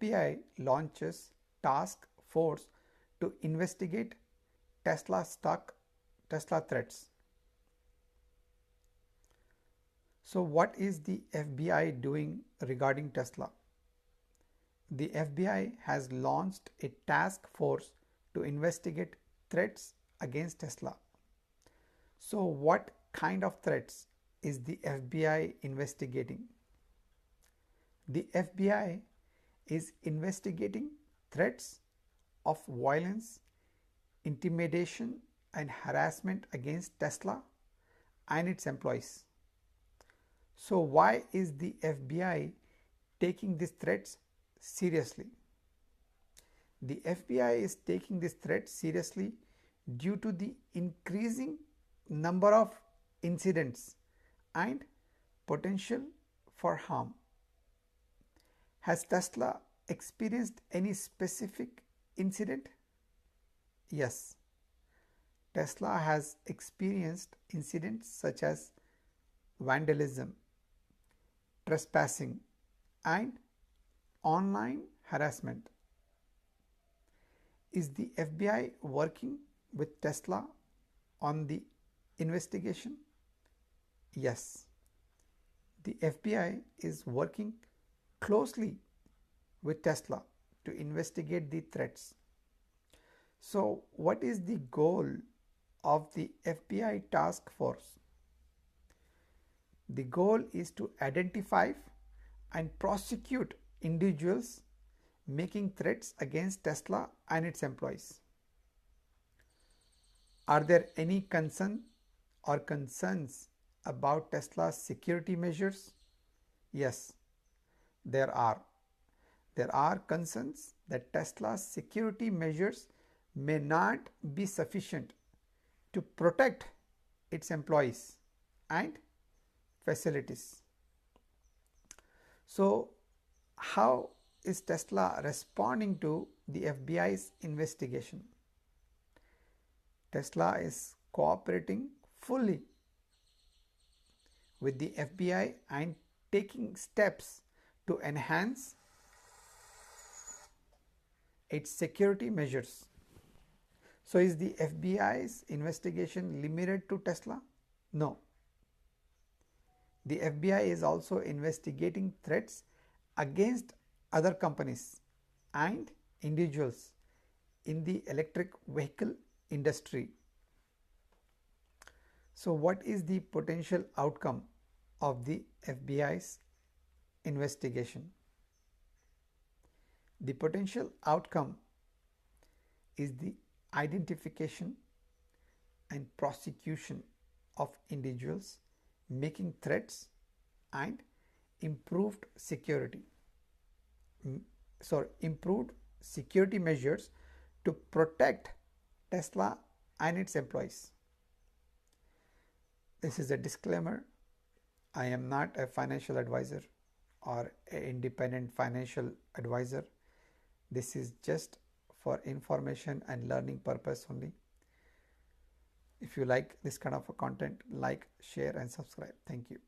FBI launches task force to investigate Tesla threats. So what is the FBI doing regarding Tesla? The FBI has launched a task force to investigate threats against Tesla. So what kind of threats is the FBI investigating? The FBI is investigating threats of violence, intimidation, and harassment against Tesla and its employees. So why is the FBI taking these threats seriously? The FBI is taking this threat seriously due to the increasing number of incidents and potential for harm. Has Tesla experienced any specific incident? Yes. Tesla has experienced incidents such as vandalism, trespassing, and online harassment. Is the FBI working with Tesla on the investigation? Yes. The FBI is working closely with Tesla to investigate the threats. So, what is the goal of the FBI task force? The goal is to identify and prosecute individuals making threats against Tesla and its employees. Are there any concerns about Tesla's security measures? Yes, there are. There are concerns that Tesla's security measures may not be sufficient to protect its employees and facilities. So, how is Tesla responding to the FBI's investigation? Tesla is cooperating fully with the FBI and taking steps to enhance its security measures. So is the FBI's investigation limited to Tesla? No. The FBI is also investigating threats against other companies and individuals in the electric vehicle industry. So what is the potential outcome of the FBI's investigation? The potential outcome is the identification and prosecution of individuals making threats and improved security measures to protect Tesla and its employees. This is a disclaimer. I am not a financial advisor or an independent financial advisor. This is just for information and learning purpose only. If you like this kind of content, like, share and subscribe. Thank you.